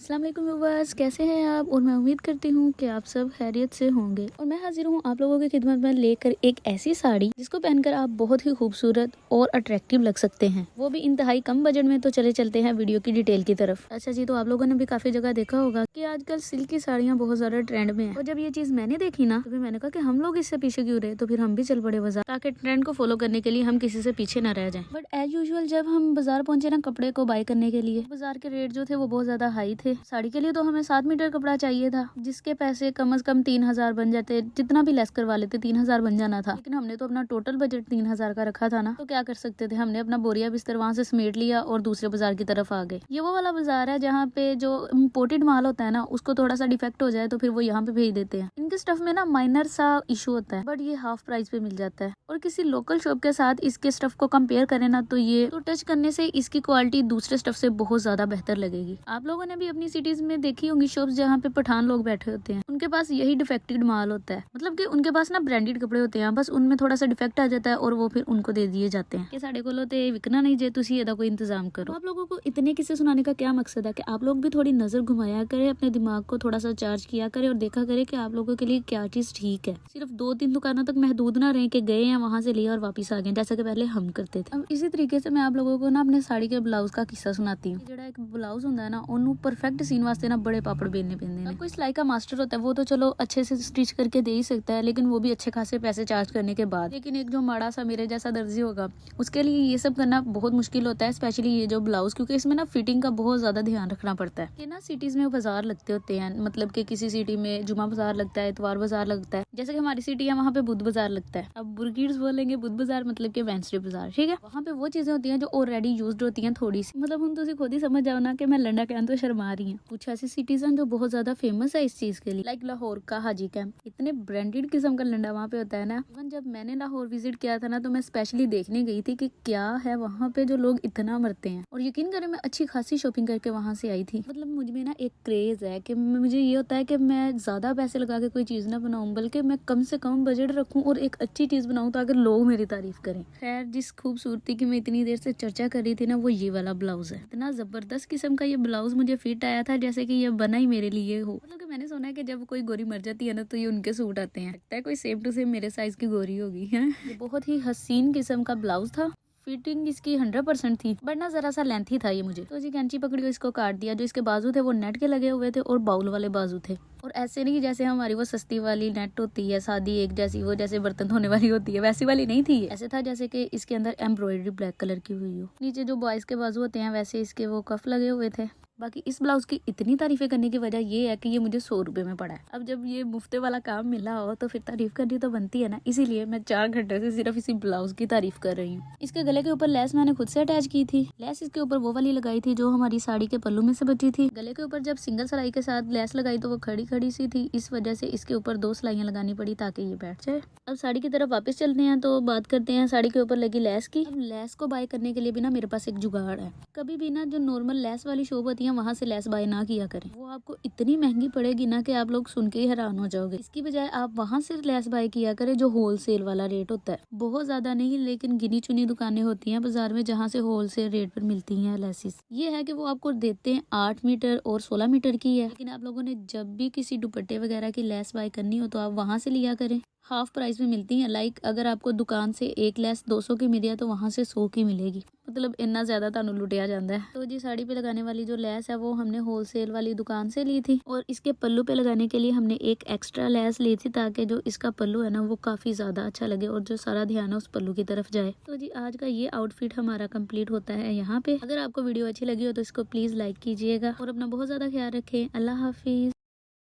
अस्सलाम वालेकुम व्यूअर्स, कैसे हैं आप। और मैं उम्मीद करती हूँ कि आप सब खैरियत से होंगे। और मैं हाजिर हूँ आप लोगों की खिदमत में लेकर एक ऐसी साड़ी जिसको पहनकर आप बहुत ही खूबसूरत और अट्रैक्टिव लग सकते हैं, वो भी इंतहाई कम बजट में। तो चले चलते हैं वीडियो की डिटेल की तरफ। अच्छा जी, तो आप लोगों ने भी काफी जगह देखा होगा कि आजकल सिल्क की साड़ियाँ बहुत ज्यादा ट्रेंड में है। और जब ये चीज मैंने देखी ना, तो फिर मैंने कहा कि हम लोग इससे पीछे क्यों रहे। तो फिर हम भी चल पड़े बाजार, ताकि ट्रेंड को फॉलो करने के लिए हम किसी से पीछे न रह जाएं। बट एज यूजुअल जब हम बाजार पहुंचे ना कपड़े को बाय करने के लिए, बाजार के रेट जो थे वो बहुत ज्यादा हाई थे। साड़ी के लिए तो हमें 7 मीटर कपड़ा चाहिए था, जिसके पैसे कम से कम 3,000 बन जाते। जितना भी लेस करवा लेते 3,000 बन जाना था। लेकिन हमने तो अपना टोटल बजट 3,000 का रखा था ना, तो क्या कर सकते थे। हमने अपना बोरिया बिस्तर वहाँ से समेट लिया और दूसरे बाजार की तरफ आ गए। ये वो वाला बाजार है जहाँ पे जो इम्पोर्टेड माल होता है ना, उसको थोड़ा सा डिफेक्ट हो जाए तो फिर वो यहाँ पे भेज देते हैं। इनके स्टफ में ना माइनर सा इशू होता है, बट ये हाफ प्राइस पे मिल जाता है। और किसी लोकल शॉप के साथ इसके स्टफ को कंपेयर करें ना, तो ये तो टच करने से इसकी क्वालिटी दूसरे स्टफ से बहुत ज्यादा बेहतर लगेगी। आप लोगों ने भी अपनी सिटीज में देखी होंगी शॉप्स जहाँ पे पठान लोग बैठे होते हैं, उनके पास यही डिफेक्टेड माल होता है। मतलब कि उनके पास ना ब्रांडेड कपड़े होते हैं, बस उनमें थोड़ा सा डिफेक्ट आ जाता है और वो फिर उनको दे दिए जाते हैं कि साढ़े कोलो ते विकना नहीं जे, तुसी एदा कोई इंतजाम करो। आप लोगों को इतने किस्से सुनाने का क्या मकसद है कि आप लोग भी थोड़ी नजर घुमाया करें, अपने दिमाग को थोड़ा सा चार्ज किया करें और देखा करें कि आप लोगों के लिए क्या चीज ठीक है। सिर्फ 2-3 दुकानों तक महदूद ना रहे कि गए हैं वहां से लिया और वापिस आ गए, जैसा कि पहले हम करते थे। अब इसी तरीके से मैं आप लोगों को ना अपने साड़ी के ब्लाउज का किस्सा सुनाती हूँ। जेड़ा एक ब्लाउज होता है ना, ओनू परफेक्ट सीन वास्ते ना बड़े पापड़ बेलने पैंदे ने। कोई सिलाई का मास्टर होता है वो तो चलो अच्छे से स्टिच करके दे ही सकता है, लेकिन वो भी अच्छे खासे पैसे चार्ज करने के बाद। लेकिन एक जो माड़ा सा मेरे जैसा दर्जी होगा, उसके लिए ये सब करना बहुत मुश्किल होता है, स्पेशली ये जो ब्लाउज, क्योंकि इसमें ना फिटिंग का बहुत ज्यादा ध्यान रखना पड़ता है। कि ना सिटीज में बाजार लगते होते हैं, मतलब कि किसी सिटी में जुमा बाजार लगता है, इतवार बाजार लगता है। जैसे कि हमारी सिटी है वहाँ पे बुध बाजार लगता है। अब बुर्गिड्स बोलेंगे बुध बाजार मतलब कि वेंसडे बाजार, ठीक है। वहाँ पे वो चीजें होती हैं जो ऑलरेडी यूज्ड होती हैं थोड़ी सी। मतलब हम तो खुद ही समझ जाओ ना कि मैं लंडा कहन तो शर्मा रही हूँ। कुछ ऐसी सिटीज हैं जो बहुत ज्यादा फेमस है इस चीज के लिए, लाइक लाहौर का हाजी कैंप। इतने ब्रांडेड किस्म का लंडा वहाँ पे होता है ना। इवन जब मैंने लाहौर विजिट किया था ना, तो मैं स्पेशली देखने गई थी कि क्या है वहाँ पे जो लोग इतना मरते हैं। और यकीन करें मैं अच्छी खासी शॉपिंग करके वहाँ से आई थी। मतलब मुझ में ना एक क्रेज है कि मुझे ये होता है कि मैं ज्यादा पैसे लगा के कोई चीज ना बनाऊं, बल्कि मैं कम से कम बजट रखूं और एक अच्छी चीज बनाऊं ताकि लोग मेरी तारीफ करें। खैर, जिस खूबसूरती की मैं इतनी देर से चर्चा कर रही थी ना, वो ये वाला ब्लाउज है। इतना जबरदस्त किस्म का ये ब्लाउज मुझे फिट आया था, जैसे कि ये बना ही मेरे लिए हो। मतलब कि मैंने सुना है कि जब कोई गोरी मर जाती है ना, तो ये उनके सूट आते हैं। लगता है कोई सेम टू सेम मेरे साइज की गोरी होगी है। ये बहुत ही हसीन किस्म का ब्लाउज था। फिटिंग इसकी 100% थी, बट ना जरा सा लेंथी था ये मुझे। तो जी कैंची पकड़ी, इसको काट दिया। जो इसके बाजू थे वो नेट के लगे हुए थे और बाउल वाले बाजू थे। और ऐसे नहीं जैसे हमारी वो सस्ती वाली नेट होती है सादी एक जैसी, वो जैसे बर्तन धोने वाली होती है, वैसी वाली नहीं थी। ऐसे था जैसे कि इसके अंदर एम्ब्रॉयडरी ब्लैक कलर की हुई हो। नीचे जो बॉयज के बाजू होते हैं वैसे इसके वो कफ लगे हुए थे। बाकी इस ब्लाउज की इतनी तारीफें करने की वजह ये है कि ये मुझे 100 रुपए में पड़ा है। अब जब ये मुफ्ते वाला काम मिला हो तो फिर तारीफ करनी तो बनती है ना, इसीलिए मैं 4 घंटे से सिर्फ इसी ब्लाउज की तारीफ कर रही हूँ। इसके गले के ऊपर लेस मैंने खुद से अटैच की थी। लेस इसके ऊपर वो वाली लगाई थी जो हमारी साड़ी के पल्लू में से बची थी। गले के ऊपर जब सिंगल सिलाई के साथ लेस लगाई तो वो खड़ी खड़ी सी थी, इस वजह से इसके ऊपर 2 सिलाइयाँ लगानी पड़ी ताकि ये बैठ जाए। अब साड़ी की तरफ वापस चलते हैं तो बात करते हैं साड़ी के ऊपर लगी लेस की। अब लेस को बाय करने के लिए भी ना मेरे पास एक जुगाड़ है। कभी भी ना जो नॉर्मल लेस वाली शॉप होती है वहाँ से लेस बाय ना किया करें, वो आपको इतनी महंगी पड़ेगी ना कि आप लोग सुन के ही हैरान हो जाओगे। इसकी बजाय आप वहाँ से लेस बाय किया करें जो होलसेल वाला रेट होता है। बहुत ज्यादा नहीं, लेकिन गिनी चुनी दुकानें होती हैं बाजार में जहाँ से होलसेल रेट पर मिलती हैं लेसिस। ये है कि वो आपको देते हैं 8 मीटर और 16 मीटर की है। लेकिन आप लोगों ने जब भी किसी दुपट्टे वगैरह की लेस बाय करनी हो तो आप वहाँ से लिया करें। हाफ प्राइस में मिलती हैं। लाइक अगर आपको दुकान से एक लेस 200 की मिली है तो वहाँ से 100 की मिलेगी। मतलब इतना ज्यादा तानू लुटिया जाता है। तो जी साड़ी पे लगाने वाली जो लेस है वो हमने होलसेल वाली दुकान से ली थी। और इसके पल्लू पे लगाने के लिए हमने एक एक्स्ट्रा लेस ली थी ताकि जो इसका पल्लू है ना वो काफी ज्यादा अच्छा लगे और जो सारा ध्यान है उस पल्लू की तरफ जाए। तो जी आज का ये आउटफिट हमारा कंप्लीट होता है यहाँ पे। अगर आपको वीडियो अच्छी लगी हो तो इसको प्लीज लाइक कीजिएगा और अपना बहुत ज्यादा ख्याल रखें। अल्लाह हाफिज।